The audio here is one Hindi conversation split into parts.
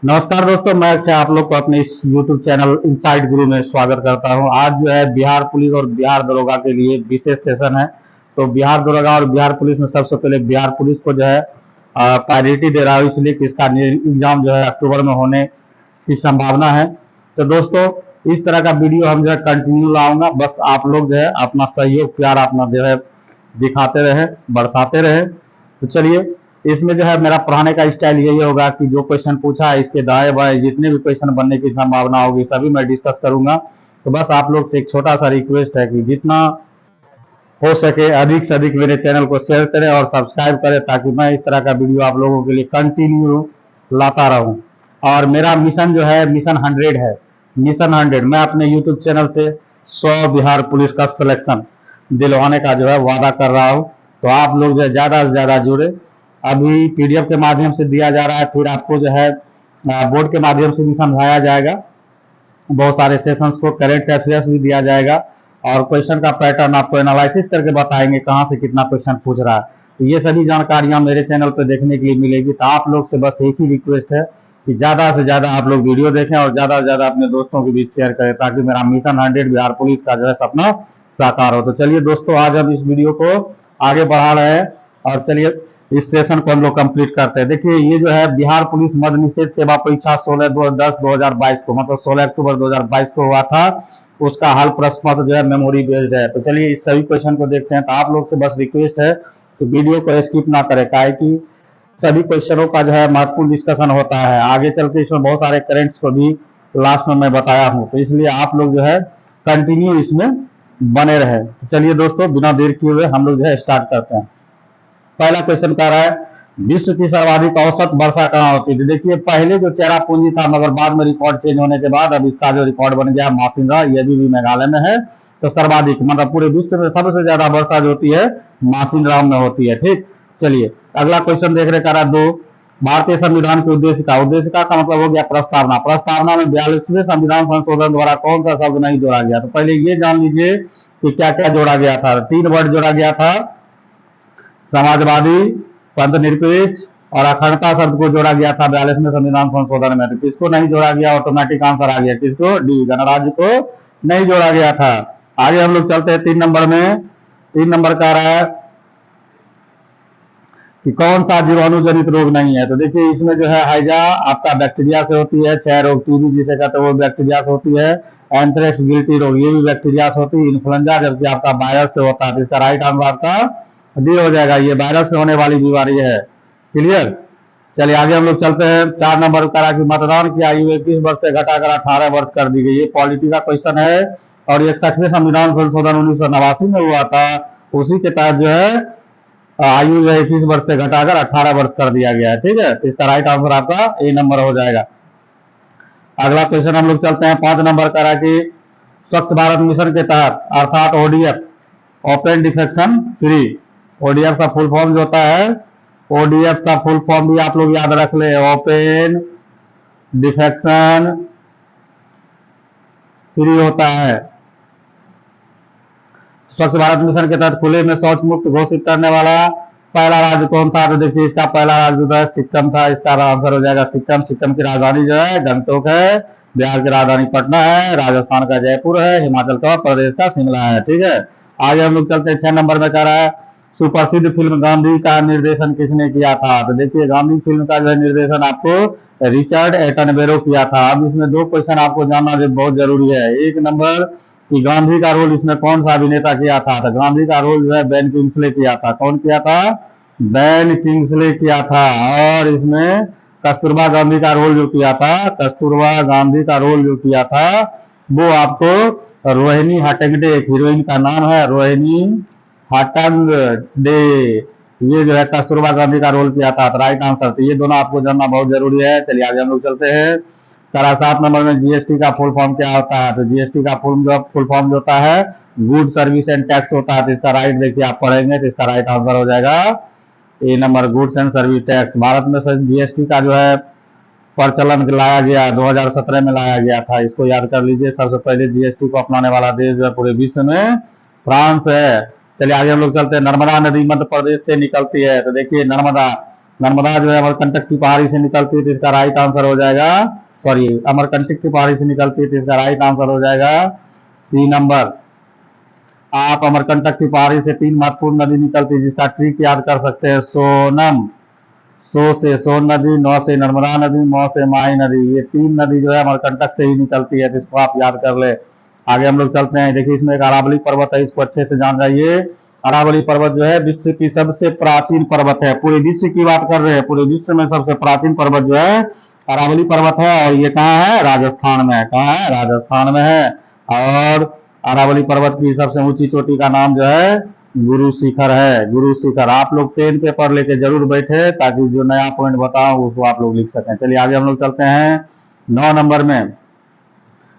नमस्कार दोस्तों, मैं अक्षय आप लोग को अपने इस YouTube चैनल इनसाइड गुरु में स्वागत करता हूं। आज जो है बिहार पुलिस और बिहार दरोगा के लिए विशेष सेशन है। तो बिहार दरोगा और बिहार पुलिस में सबसे पहले बिहार पुलिस को जो है प्रायोरिटी दे रहा हूँ, इसलिए कि इसका एग्जाम जो है अक्टूबर में होने की संभावना है। तो दोस्तों, इस तरह का वीडियो हम जो है कंटिन्यू लाऊंगा। बस आप लोग जो है अपना सहयोग प्यार अपना जो है दिखाते रहे, बरसाते रहे। तो चलिए, इसमें जो है मेरा पढ़ाने का स्टाइल यही होगा कि जो क्वेश्चन पूछा है इसके दाएं बाएं जितने भी क्वेश्चन बनने की संभावना होगी सभी मैं डिस्कस करूंगा। तो बस आप लोग से एक छोटा सा रिक्वेस्ट है कि जितना हो सके अधिक से अधिक मेरे चैनल को शेयर करें और सब्सक्राइब करें, ताकि मैं इस तरह का वीडियो आप लोगों के लिए कंटिन्यू लाता रहूं। और मेरा मिशन जो है मिशन 100 है। मिशन 100 मैं अपने यूट्यूब चैनल से 100 बिहार पुलिस का सिलेक्शन दिलवाने का जो है वादा कर रहा हूं। तो आप लोग जो है ज्यादा से ज्यादा जुड़े। अभी पीडीएफ के माध्यम से दिया जा रहा है, फिर आपको जो है बोर्ड के माध्यम से भी समझाया जाएगा। बहुत सारे सेशंस को करेंट अफेयर्स भी दिया जाएगा और क्वेश्चन का पैटर्न आपको एनालिसिस करके बताएंगे कहां से कितना क्वेश्चन पूछ रहा है। तो ये सभी जानकारियां मेरे चैनल पर देखने के लिए मिलेगी। तो आप लोग से बस एक ही रिक्वेस्ट है कि ज्यादा से ज्यादा आप लोग वीडियो देखें और ज्यादा से ज्यादा अपने दोस्तों के बीच शेयर करें, ताकि मेरा मिशन 100 बिहार पुलिस का जो है सपना साकार हो। तो चलिए दोस्तों, आज हम इस वीडियो को आगे बढ़ा रहे हैं और चलिए इस सेशन को हम लोग कंप्लीट करते हैं। देखिए, ये जो है बिहार पुलिस मद्य निषेध सेवा परीक्षा 16/10/2022 को, मतलब 16 अक्टूबर 2022 को हुआ था। उसका हल प्रश्न पत्र जो है मेमोरी बेस्ड है। तो चलिए इस सभी क्वेश्चन को देखते हैं। तो आप लोग से बस रिक्वेस्ट है कि वीडियो को स्किप ना करें, काहे कि सभी क्वेश्चनों का जो है महत्वपूर्ण डिस्कशन होता है। आगे चल के इसमें बहुत सारे करेंट्स को भी लास्ट में मैं बताया हूँ, तो इसलिए आप लोग जो है कंटिन्यू इसमें बने रहे। तो चलिए दोस्तों, बिना देर किए हुए हम लोग जो है स्टार्ट करते हैं। पहला क्वेश्चन कह रहा है, विश्व की सर्वाधिक औसत वर्षा कहाँ होती थी। देखिए, पहले जो चेरा पूंजी था, मगर बाद में रिकॉर्ड चेंज होने के बाद अब इसका जो रिकॉर्ड बन गया मासिंगा, ये भी मेघालय में है। तो सर्वाधिक मतलब पूरे विश्व में सबसे ज्यादा वर्षा जो होती है मासिंगा में होती है। ठीक, चलिए अगला क्वेश्चन देख रहे करा दो, भारतीय संविधान के उद्देशिका का मतलब हो गया प्रस्तावना। प्रस्तावना में 42वें संविधान संशोधन द्वारा कौन सा शब्द नहीं जोड़ा गया। तो पहले ये जान लीजिए कि क्या क्या जोड़ा गया था। 3 वर्ड जोड़ा गया था, समाजवादी, पंथ निरपेक्ष और अखंडता शब्द को जोड़ा गया था 42वें संविधान संशोधन में। तो किसको नहीं जोड़ा गया, ऑटोमेटिक आंसर आ गया, किसको, डी, गणराज्य को नहीं जोड़ा गया था। आगे हम लोग चलते हैं 3 नंबर में। 3 नंबर का रहा है कि कौन सा जीवाणु जनित रोग नहीं है। तो देखिए, इसमें जो है हैजा आपका बैक्टीरिया से होती है, क्षय रोग टीबी जिसे कहते हैं वो बैक्टीरिया से होती है, एंथ्रेक्स गिल्टी रोग ये भी बैक्टीरिया से होती है, इन्फ्लुएंजा जबकि आपका वायरस से होता है। तो इसका राइट आंसर आपका डी हो जाएगा, ये वायरस से होने वाली बीमारी है। क्लियर, चलिए आगे हम लोग चलते हैं। 4 नंबर करा कि मतदान की आयु 21 वर्ष से घटाकर 18 वर्ष कर दी गई। ये पॉलिटी का क्वेश्चन है और 61वें संविधान संशोधन 1989 में हुआ था। उसी के तहत जो है आयु जो है 21 वर्ष से घटाकर 18 वर्ष कर दिया गया है। ठीक है, तो इसका राइट आंसर आपका ए नंबर हो जाएगा। अगला क्वेश्चन हम लोग चलते हैं 5 नंबर करा कि स्वच्छ भारत मिशन के तहत अर्थात ODF, open defection free, ODF का फुल फॉर्म जो होता है, ओडीएफ का फुल फॉर्म भी आप लोग याद रख ले, ओपन डिफेक्शन फ्री होता है। स्वच्छ भारत मिशन के तहत खुले में शौच मुक्त घोषित करने वाला पहला राज्य कौन था। तो देखिए, इसका पहला राज्य जो है सिक्किम था। इसका आंसर हो जाएगा सिक्किम। सिक्किम की राजधानी जो है गंगटोक है, बिहार की राजधानी पटना है, राजस्थान का जयपुर है, हिमाचल का प्रदेश का शिमला है। ठीक है, आगे हम लोग चलते हैं 6 नंबर में कह रहा है सुप्रसिद्ध फिल्म गांधी का निर्देशन किसने किया था। तो देखिए, गांधी फिल्म का जो है निर्देशन आपको रिचर्ड एटनबरो किया था। अब इसमें 2 क्वेश्चन आपको जानना बहुत जरूरी है। 1 नंबर कि गांधी का रोल इसमें कौन सा अभिनेता किया था। तो गांधी का रोल जो है बेन किंग्सले किया था। कौन किया था, बेन किंग्सले किया था। और इसमें कस्तूरबा गांधी का रोल जो किया था, कस्तूरबा गांधी का रोल जो किया था वो आपको रोहिणी हट्टंगडे, एक हीरोइन का नाम है रोहिणी हट्टंगडे, ये जो है कस्तूरबा गांधी का रोल किया था। Right answer. तो ये दोनों आपको जानना बहुत जरूरी है। चलिए आगे हम लोग चलते हैं। 7 नंबर में जीएसटी का फुल फॉर्म क्या होता है। तो जीएसटी का फुल फॉर्म जो होता है गुड सर्विस एंड टैक्स होता है। तो इसका राइट देखिए आप पढ़ेंगे तो इसका राइट आंसर हो जाएगा A number, goods and service tax. Bharat में जीएसटी का जो है प्रचलन लाया गया 2017 में लाया गया था। इसको याद कर लीजिए। सबसे पहले जीएसटी को अपनाने वाला देश जो है पूरे विश्व में फ्रांस है। चलिए आगे हम लोग चलते हैं। नर्मदा नदी मध्य प्रदेश से निकलती है। तो देखिए, नर्मदा नर्मदा जो है अमरकंटक की पहाड़ी से निकलती है, तो इसका राइट आंसर हो जाएगा, सॉरी, अमरकंटक की पहाड़ी से निकलती है, तो इसका राइट आंसर हो जाएगा सी नंबर। आप अमरकंटक की पहाड़ी से 3 महत्वपूर्ण नदी निकलती है, जिसका ट्रिक याद कर सकते हैं। सोनम, सो से सोन नदी, नौ से नर्मदा नदी, मौ से माही नदी, ये 3 नदी जो है अमरकंटक से ही निकलती है, तो इसको आप याद कर ले। आगे हम लोग चलते हैं। देखिए इसमें एक अरावली पर्वत है, इसको अच्छे से जान जाइए। अरावली पर्वत जो है विश्व की सबसे प्राचीन पर्वत है, पूरे विश्व की बात कर रहे हैं, पूरे विश्व में सबसे प्राचीन पर्वत जो है अरावली पर्वत है। और ये कहाँ है? राजस्थान में है। कहाँ है? राजस्थान में है। और अरावली पर्वत की सबसे ऊंची चोटी का नाम जो है गुरु शिखर है। गुरु शिखर। आप लोग पेन पेपर लेके जरूर बैठे, ताकि जो नया पॉइंट बताऊं उसको आप लोग लिख सकें। चलिए आगे हम लोग चलते हैं 9 नंबर में।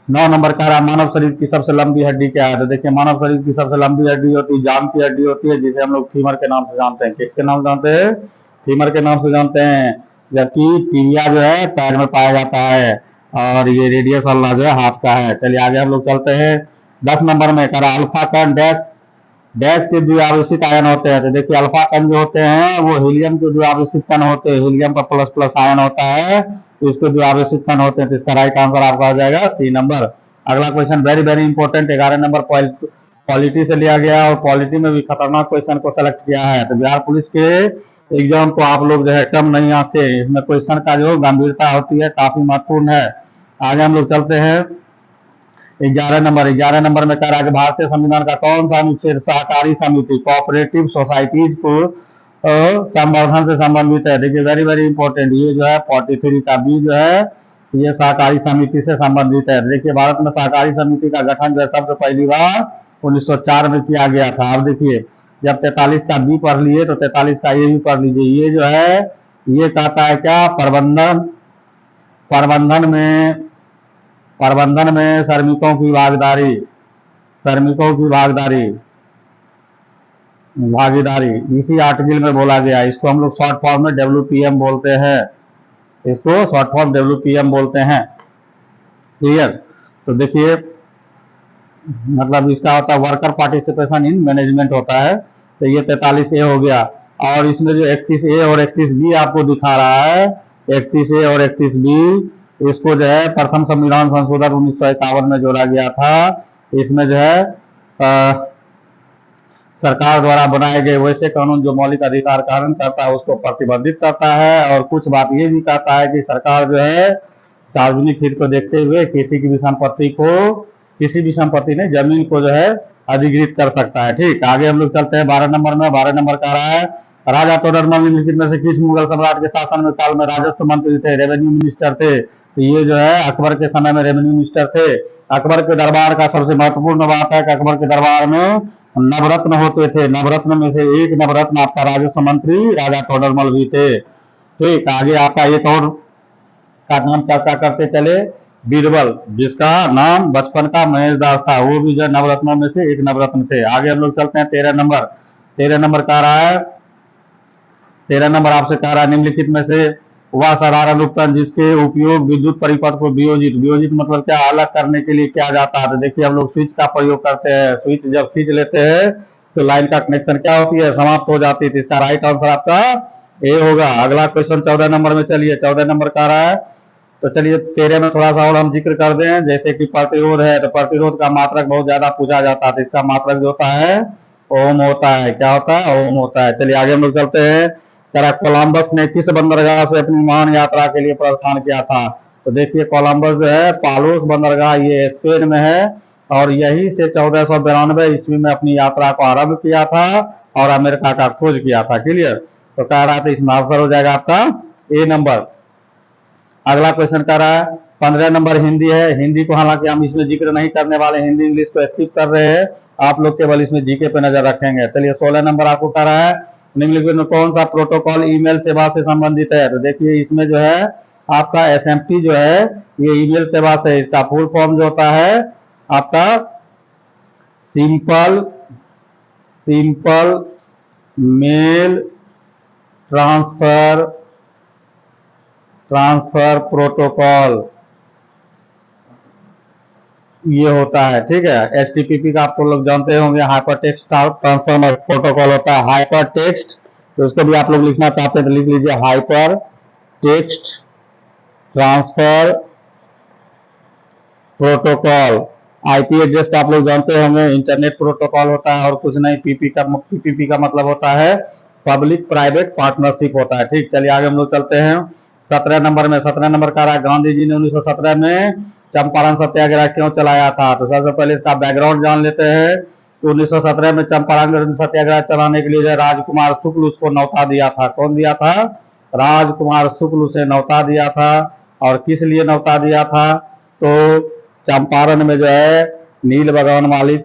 9 नंबर का मानव शरीर की सबसे लंबी हड्डी क्या है? तो देखिए मानव शरीर की सबसे लंबी हड्डी होती है जांघ की हड्डी होती है, जिसे हम लोग फीमर के नाम से जानते हैं। किसके नाम से जानते हैं? फीमर के नाम से जानते हैं। जबकि टिबिया जो है पैर में पाया जाता है, और ये रेडियस अल्लाह जो है हाथ का है। चलिए आगे हम लोग चलते हैं 10 नंबर में। करा अल्फा कण डैश डैश के द्विआवेशित आयन होते हैं। तो देखिए अल्फा कण जो होते हैं वो हीलियम के द्विआवेशित कण होते हैं। हीलियम का प्लस प्लस आयन होता है, तो इसके द्विआवेशित कण होते हैं। तो इसका राइट आंसर आपका हो जाएगा सी नंबर। अगला question very very important, 11 number polity से लिया गया, और पॉलिटी में भी खतरनाक क्वेश्चन को सेलेक्ट किया है। तो बिहार पुलिस के एग्जाम को आप लोग जो है कम नहीं आते, इसमें क्वेश्चन का जो गंभीरता होती है काफी महत्वपूर्ण है। आगे हम लोग चलते हैं 11 नंबर में कह रहा है कि भारतीय संविधान का कौन सा अनुच्छेद सहकारी समिति कोऑपरेटिव सोसाइटीज को संवर्धन से संबंधित है? देखिए वेरी वेरी इंपॉर्टेंट, ये जो है 43 का बी जो है ये सहकारी समिति से संबंधित है। देखिए भारत में सहकारी समिति का गठन जो है सबसे पहली बार 1904 में किया गया था। अब देखिए जब 43 का बी पढ़ लिए तो 43 का ये भी पढ़ लीजिए। ये जो है ये कहता है क्या? प्रबंधन प्रबंधन में प्रबंधन में श्रमिकों की भागीदारी इसी आर्टिकल में बोला गया। इसको हम लोग शॉर्ट फॉर्म में डब्ल्यूपीएम बोलते हैं। इसको शॉर्ट फॉर्म डब्ल्यूपीएम बोलते हैं। क्लियर? तो देखिए मतलब इसका होता है वर्कर पार्टिसिपेशन इन मैनेजमेंट होता है। तो ये 43 ए हो गया। और इसमें जो 31 ए और 31 बी आपको दिखा रहा है, 31 ए और 31 बी, इसको जो है प्रथम संविधान संशोधन 1951 में जोड़ा गया था। इसमें जो है सरकार द्वारा बनाए गए वैसे कानून जो मौलिक अधिकार का हनन करता है उसको प्रतिबंधित करता है। और कुछ बात ये भी कहता है कि सरकार जो है सार्वजनिक हित को देखते हुए किसी भी संपत्ति ने जमीन को जो है अधिग्रहित कर सकता है। ठीक, आगे हम लोग चलते हैं 12 नंबर में। 12 नंबर का रहा है राजा टोडरमल निम्नलिखित में से किस मुगल सम्राट के शासन में काल में राजस्व मंत्री थे, रेवेन्यू मिनिस्टर थे? तो ये जो है अकबर के समय में रेवेन्यू मिनिस्टर थे। अकबर के दरबार का सबसे महत्वपूर्ण बात है कि अकबर के दरबार में नवरत्न होते थे। नवरत्न में से एक नवरत्न आपका राजस्व मंत्री राजा टोडरमल भी थे। ठीक, आगे आपका एक और का नाम चर्चा करते चले, बीरबल, जिसका नाम बचपन का महेश दास था, वो भी जो नवरत्नों में से एक नवरत्न थे। आगे हम लोग चलते हैं 13 नंबर। 13 नंबर कह रहा है 13 नंबर आपसे कह रहा है निम्नलिखित में से वह साधारण उपकरण जिसके उपयोग विद्युत परिपथ को वियोजित मतलब क्या अलग करने के लिए किया जाता है? तो देखिए हम लोग स्विच का प्रयोग करते हैं। स्विच जब खींच लेते हैं तो लाइन का कनेक्शन क्या होती है? समाप्त हो जाती है। तो इसका राइट आंसर आपका ए होगा। अगला क्वेश्चन 14 नंबर में। चलिए 14 नंबर का रहा है, तो चलिए 13 में थोड़ा सा और हम जिक्र कर दें। जैसे कि प्रतिरोध है, तो प्रतिरोध का मात्रक बहुत ज्यादा पूछा जाता है। तो इसका मात्रक जो होता है ओम होता है। क्या होता है? ओम होता है। चलिए आगे हम लोग चलते हैं। कोलंबस ने किस बंदरगाह से अपनी महान यात्रा के लिए प्रस्थान किया था? तो देखिए कोलंबस जो है पालोस बंदरगाह ये स्पेन में है, और यही से 1492 ईस्वी में अपनी यात्रा को आरंभ किया था और अमेरिका का खोज किया था। क्लियर? तो कह रहा था इसमें आंसर हो जाएगा आपका ए नंबर। अगला क्वेश्चन कर रहा है 15 नंबर हिंदी है। हिंदी को हालांकि हम इसमें जिक्र नहीं करने वाले, हिंदी इंग्लिश को स्किप कर रहे हैं। आप लोग केवल इसमें जीके पे नजर रखेंगे। चलिए 16 नंबर आपको कर रहा है निम्नलिखित में कौन सा प्रोटोकॉल ईमेल सेवा से संबंधित है? तो देखिए इसमें जो है आपका एसएमटी जो है ये ईमेल सेवा से, इसका फुल फॉर्म जो होता है आपका सिंपल मेल ट्रांसफर प्रोटोकॉल ये होता है। ठीक है, एचटीटीपी का आपको लोग जानते होंगे हाइपर टेक्स्ट ट्रांसफर प्रोटोकॉल होता है। हाइपर टेक्स्ट तो इसको भी आप लोग लिखना चाहते हैं तो लिख लीजिए, hyper text transfer protocol. IP address तो आप लोग जानते होंगे, इंटरनेट प्रोटोकॉल होता है और कुछ नहीं। पीपीपी का मतलब होता है पब्लिक प्राइवेट पार्टनरशिप होता है। ठीक, चलिए आगे हम लोग चलते हैं। 17 नंबर का रहा, गांधी जी ने 1917 में चंपारण सत्याग्रह क्यों चलाया था? तो सबसे पहले इसका बैकग्राउंड जान लेते हैं। तो 1917 में चंपारण सत्याग्रह चलाने के लिए राजकुमार शुक्ल उसको न्योता दिया था। कौन दिया था? राजकुमार शुक्ल उसे न्योता दिया था। और किस लिए न्योता दिया था? तो चंपारण में जो है नील बगान मालिक,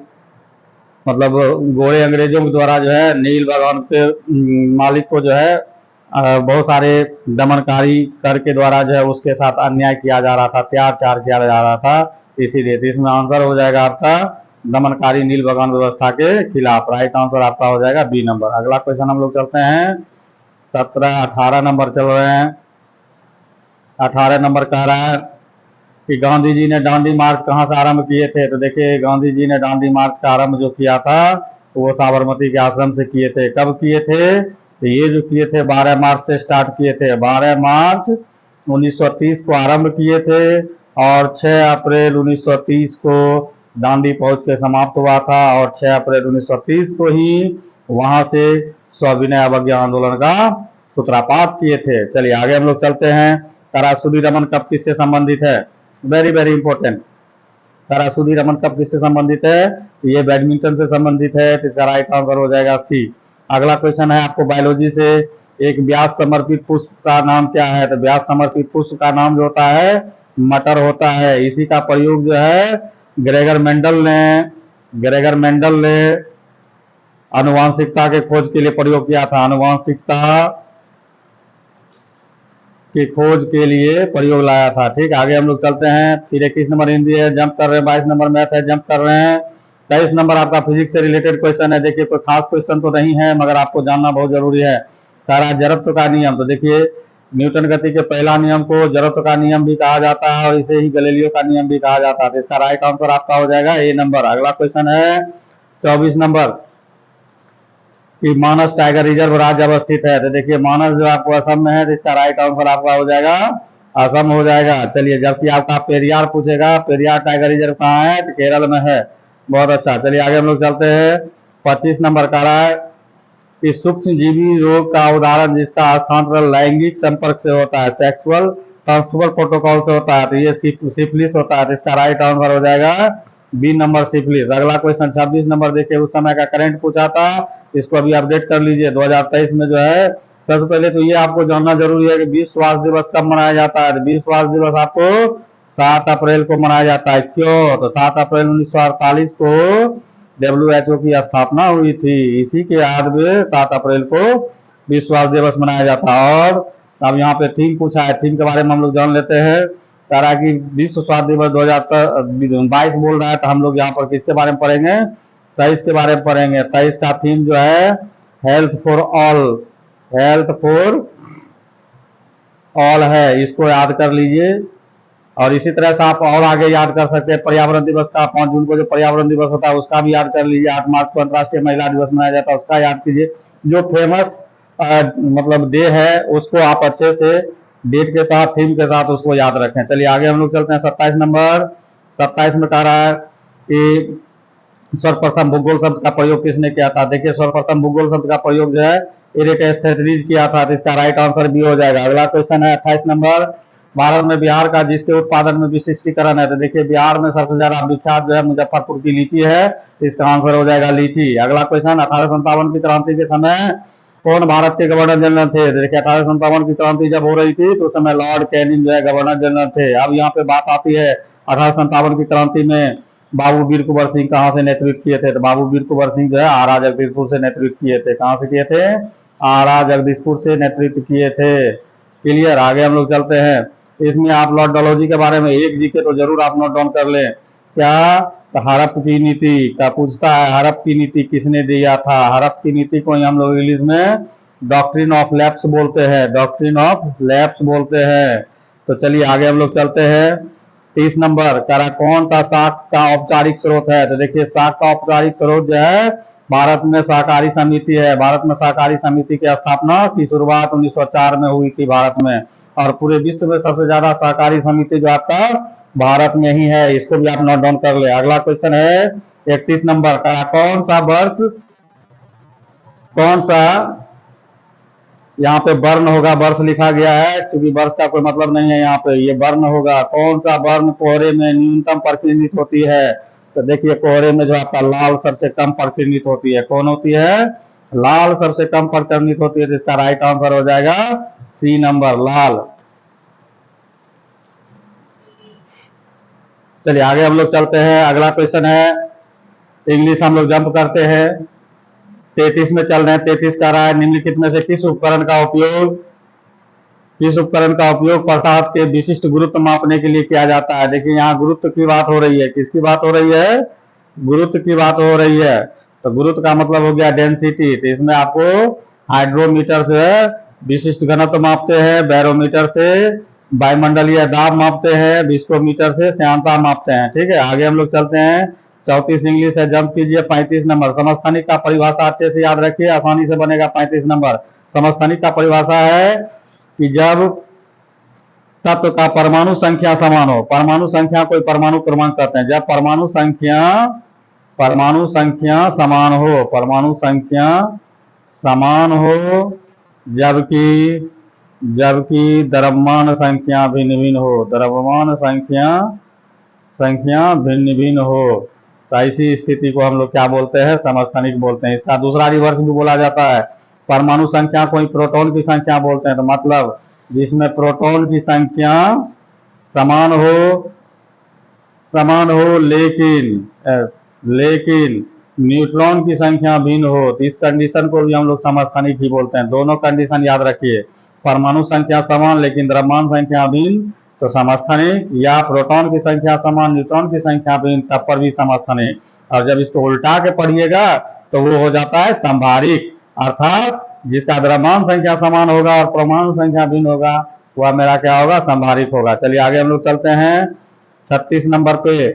मतलब गोरे अंग्रेजों के द्वारा जो है नील बगान के मालिक को जो है बहुत सारे दमनकारी कर के द्वारा जो है उसके साथ अन्याय किया जा रहा था, अत्याचार किया जा रहा था। इसीलिए तो इसमें आंसर हो जाएगा आपका दमनकारी नील बगान व्यवस्था के खिलाफ। राइट आंसर आपका हो जाएगा बी नंबर। अगला क्वेश्चन हम लोग चलते हैं। 18 नंबर चल रहे हैं। 18 नंबर कह रहा है कि गांधी जी ने दांडी मार्च कहां से आरंभ किए थे? तो देखिए, गांधी जी ने दांडी मार्च का आरंभ जो किया था तो वो साबरमती के आश्रम से किए थे। कब किए थे? तो ये जो किए थे 12 मार्च से स्टार्ट किए थे। 12 मार्च 1930 को आरंभ किए थे और 6 अप्रैल 1930 को दांडी पहुंच के समाप्त हुआ था। और 6 अप्रैल 1930 को ही वहां से सविनय अवज्ञा आंदोलन का सूत्रपात किए थे। चलिए आगे हम लोग चलते हैं। करासुदी रमन कब किससे संबंधित है? Very very important. करासुदी रमन कप किससे संबंधित है? ये बैडमिंटन से संबंधित है, तो इसका राइट आंसर हो जाएगा सी। अगला क्वेश्चन है आपको बायोलॉजी से, एक व्यास समर्पित पुष्प का नाम क्या है? तो व्यास समर्पित पुष्प का नाम जो होता है मटर होता है। इसी का प्रयोग जो है ग्रेगर मेंडल ने अनुवांशिकता के खोज के लिए प्रयोग किया था। अनुवांशिकता की खोज के लिए प्रयोग लाया था। ठीक, आगे हम लोग चलते हैं। फिर 21 नंबर हिंदी है, जंप कर रहे हैं। 22 नंबर मैथ है, जंप कर रहे हैं। 23 नंबर आपका फिजिक्स से रिलेटेड क्वेश्चन है। देखिए, कोई खास क्वेश्चन तो नहीं है मगर आपको जानना बहुत जरूरी है। सारा जड़त्व का नियम, तो देखिए न्यूटन गति के पहला नियम को जड़त्व का नियम भी कहा जाता है और इसे ही गैलीलियो का नियम भी कहा जाता है। तो इसका राइट आंसर आपका हो जाएगा ए नंबर। अगला क्वेश्चन है 24 नंबर कि मानस टाइगर रिजर्व राज्य अवस्थित है। तो देखिए मानस जो आपको असम में है, तो इसका राइट आंसर आपका हो जाएगा असम हो जाएगा। चलिए, जबकि आपका पेरियार पूछेगा, पेरियार टाइगर रिजर्व कहाँ है? तो केरल में है। बहुत अच्छा, चलिए आगे हम लोग चलते हैं। 25 नंबर का रहा है कि सूक्ष्म जीवी रोग का उदाहरण जिसका स्थानांतरण लैंगिक संपर्क से होता है, सेक्सुअल ट्रांसफर प्रोटोकॉल से होता है, तो ये सिफिलिस होता है। तो इसका राइट आंसर हो जाएगा बी नंबर, सिफिलिस। अगला क्वेश्चन 26 नंबर, देखिए उस समय का करंट पूछा था, इसको अभी अपडेट कर लीजिए। 2023 में जो है, सबसे पहले तो ये आपको जानना जरूरी है कि विश्व स्वास्थ्य दिवस कब मनाया जाता है। विश्व स्वास्थ्य दिवस आपको 7 अप्रैल को मनाया जाता है। क्यों? तो 7 अप्रैल 1948 को WHO की स्थापना हुई थी। इसी के याद में 7 अप्रैल को विश्व स्वास्थ्य दिवस मनाया जाता है। और अब यहाँ पे थीम पूछा है, थीम के बारे में हम लोग जान लेते हैं। कह कि विश्व स्वास्थ्य दिवस 2022 बोल रहा है, तो हम लोग यहाँ पर किसके बारे में पढ़ेंगे? 23 के बारे में पढ़ेंगे। 23 का थीम जो है health for all, health for all है, इसको याद कर लीजिए। और इसी तरह से आप और आगे याद कर सकते हैं। पर्यावरण दिवस का 5 जून को जो पर्यावरण दिवस होता है उसका भी याद कर लीजिए। 8 मार्च को अंतर्राष्ट्रीय महिला दिवस मनाया जाता है, उसका याद कीजिए। जो फेमस मतलब डे है उसको आप अच्छे से डेट के साथ, थीम के साथ उसको याद रखें। चलिए आगे हम लोग चलते हैं। 27 नंबर, 27 में कह रहा है कि सर्वप्रथम भूगोल शब्द का प्रयोग किसने किया था? देखिए, सर्वप्रथम भूगोल शब्द का प्रयोग जो है इरिटेस्थेटीज किया था। तो इसका राइट आंसर भी हो जाएगा। अगला क्वेश्चन है 28 नंबर, भारत में बिहार का जिसके उत्पादन में विशिष्टीकरण है। तो देखिए बिहार में सबसे ज्यादा विख्यात जो है मुजफ्फरपुर की लीची है, इसका आंसर हो जाएगा लीची। अगला क्वेश्चन, 1857 की क्रांति के समय कौन भारत के गवर्नर जनरल थे? तो देखिए 1857 की क्रांति जब हो रही थी तो उस समय लॉर्ड कैनिंग जो है गवर्नर जनरल थे। अब यहाँ पे बात आती है 1857 की क्रांति में बाबू वीर कुंवर सिंह कहाँ से नेतृत्व किए थे? तो बाबू वीर कुंवर सिंह जो है आरा जगदीशपुर से नेतृत्व किए थे। कहाँ से किए थे? आरा जगदीशपुर से नेतृत्व किए थे। क्लियर, आगे हम लोग चलते हैं। इसमें आप लॉर्ड डलहौजी के बारे में एक जीके तो जरूर आप नोट डाउन कर लें। क्या? तो हड़प की नीति का पूछता है, हड़प की नीति किसने दिया था? हड़प की नीति को हम लोग इंग्लिश में डॉक्ट्रिन ऑफ लैप्स बोलते हैं, डॉक्ट्रिन ऑफ लैप्स बोलते हैं। तो चलिए आगे हम लोग चलते हैं। 30 नंबर करा कौन सा शाक का औपचारिक स्रोत है? तो देखिए शाक का औपचारिक स्रोत जो है भारत में सहकारी समिति है। भारत में सहकारी समिति की स्थापना की शुरुआत 1904 में हुई थी भारत में। और पूरे विश्व में सबसे ज्यादा सहकारी समिति जो आपका भारत में ही है। इसको भी आप नोट डाउन कर ले। अगला क्वेश्चन है 31 नंबर का, कौन सा वर्ष, कौन सा, यहाँ पे वर्ण होगा, वर्ष लिखा गया है क्योंकि वर्ष का कोई मतलब नहीं है यहाँ पे, ये वर्ण होगा। कौन सा वर्ण कोहरे में न्यूनतम परिवर्तित होती है? तो देखिए कोहरे में जो आपका लाल सबसे कम परिवर्तित होती है, कौन होती है? लाल सबसे कम परिवर्तित होती है। जिसका राइट आंसर हो जाएगा सी नंबर, लाल। चलिए आगे हम लोग चलते हैं। अगला क्वेश्चन है, इंग्लिश हम लोग जंप करते हैं। 33 में चल रहे हैं। 33 का रहा है, निम्नलिखित में से किस उपकरण का उपयोग प्रसाद के विशिष्ट गुरुत्व मापने के लिए किया जाता है? देखिए यहाँ गुरुत्व की बात हो रही है। किसकी बात हो रही है? गुरुत्व की बात हो रही है। तो गुरुत्व का मतलब हो गया डेंसिटी। तो इसमें आपको हाइड्रोमीटर से विशिष्ट घनत्व मापते हैं, बैरोमीटर से वायुमंडलीय दाब मापते हैं, विस्कोमीटर से श्यानता मापते हैं। ठीक है, आगे हम लोग चलते हैं। 34 इंग्लिश है, जंप कीजिए। 35 नंबर, समस्थानिक का परिभाषा अच्छे से याद रखिए, आसानी से बनेगा। 35 नंबर, समस्थानिक का परिभाषा है कि जब तत्व का परमाणु संख्या समान हो, परमाणु संख्या कोई परमाणु क्रमांक कहते हैं, जब परमाणु संख्या समान हो, परमाणु संख्या समान हो, जबकि द्रव्यमान संख्या भिन्न भिन्न हो, द्रव्यमान संख्या भिन्न भिन्न हो, तो ऐसी स्थिति को हम लोग क्या बोलते हैं? समस्थानिक बोलते हैं। इसका दूसरा रिवर्स भी बोला जाता है। परमाणु संख्या को प्रोटॉन की संख्या बोलते हैं। तो मतलब जिसमें प्रोटॉन की संख्या समान हो लेकिन न्यूट्रॉन की संख्या भिन्न हो, तो इस कंडीशन को भी हम लोग समस्थानिक ही बोलते हैं। दोनों कंडीशन याद रखिए, परमाणु संख्या समान लेकिन द्रव्यमान संख्या भिन्न तो समस्थानिक, या प्रोटॉन की संख्या समान न्यूट्रॉन की संख्या भिन्न तब पर भी समस्थानिक। और जब इसको उल्टा के पढ़िएगा तो वो हो जाता है संभारिक, अर्थात जिसका द्रव्यमान संख्या समान होगा और परमाणु संख्या भिन्न होगा वह मेरा क्या होगा? संभारिक होगा। चलिए आगे हम लोग चलते हैं 36 नंबर पे।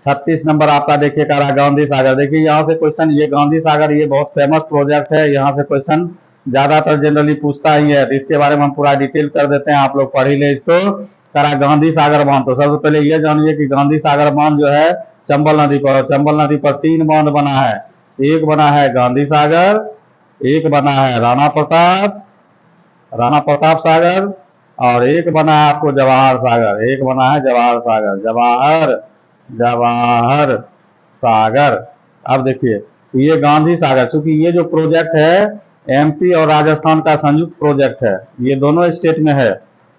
36 नंबर आपका देखिए कह रहा गांधी सागर। देखिए यहाँ से क्वेश्चन, ये गांधी सागर ये बहुत फेमस प्रोजेक्ट है, यहाँ से क्वेश्चन ज्यादातर जनरली पूछता ही है। तो इसके बारे में हम पूरा डिटेल कर देते हैं, आप लोग पढ़ ही ले इसको। करा गांधी सागर बांध। तो सबसे पहले ये जानिए कि गांधी सागर बांध जो है चंबल नदी पर, चंबल नदी पर 3 बांध बना है। एक बना है गांधी सागर, एक बना है राणा प्रताप सागर, और एक बना है आपको जवाहर सागर, एक बना है जवाहर सागर, जवाहर सागर। अब देखिए ये गांधी सागर, चूंकि ये जो प्रोजेक्ट है एमपी और राजस्थान का संयुक्त प्रोजेक्ट है, ये दोनों स्टेट में है,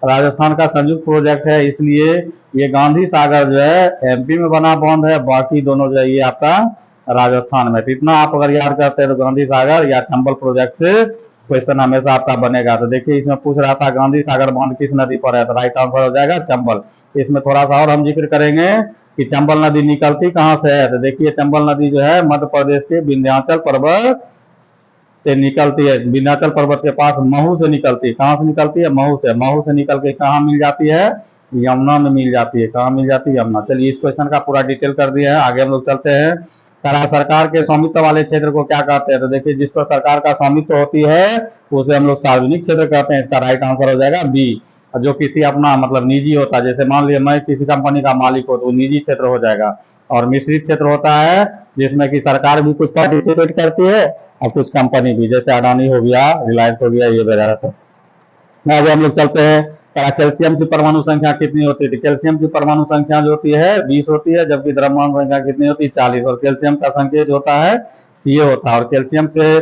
राजस्थान का संयुक्त प्रोजेक्ट है, इसलिए ये गांधी सागर जो है एमपी में बना बांध है, बाकी दोनों जो है ये आपका राजस्थान में। तो इतना आप अगर याद करते हैं तो गांधी सागर या चंबल प्रोजेक्ट से क्वेश्चन हमेशा आपका बनेगा। तो देखिए इसमें पूछ रहा था गांधी सागर बांध किस नदी पर है, तो राइट आंसर हो जाएगा चंबल। इसमें थोड़ा सा और हम जिक्र करेंगे कि चंबल नदी निकलती कहाँ से है। तो देखिए चंबल नदी जो है मध्य प्रदेश के विंध्याचल पर्वत से निकलती है, विंध्याचल पर्वत के पास महू से निकलती है। कहाँ से निकलती है? महू से। महू से निकल के कहाँ मिल जाती है? यमुना में मिल जाती है। कहाँ मिल जाती है? यमुना। चलिए इस क्वेश्चन का पूरा डिटेल कर दिया है, आगे हम लोग चलते हैं। सरकार के स्वामित्व वाले क्षेत्र को क्या कहते हैं? तो देखिए जिस पर सरकार का स्वामित्व होती है उसे हम लोग सार्वजनिक क्षेत्र कहते हैं। इसका राइट आंसर हो जाएगा बी। जो किसी अपना मतलब निजी होता है, जैसे मान लिया मैं किसी कंपनी का मालिक हो तो वो निजी क्षेत्र हो जाएगा। और मिश्रित क्षेत्र होता है जिसमें कि सरकार भी कुछ पार्टिसिपेट करती है और कुछ कंपनी भी, जैसे अडानी हो गया, रिलायंस हो गया, ये वगैरह सब। आगे हम लोग चलते हैं। कैल्शियम की परमाणु संख्या कितनी होती है? कैल्शियम की परमाणु संख्या जो होती है 20 होती है, जबकि द्रव्यमान संख्या कितनी होती है? 40। और कैल्शियम का संकेत होता है सीए होता है। और कैल्शियम के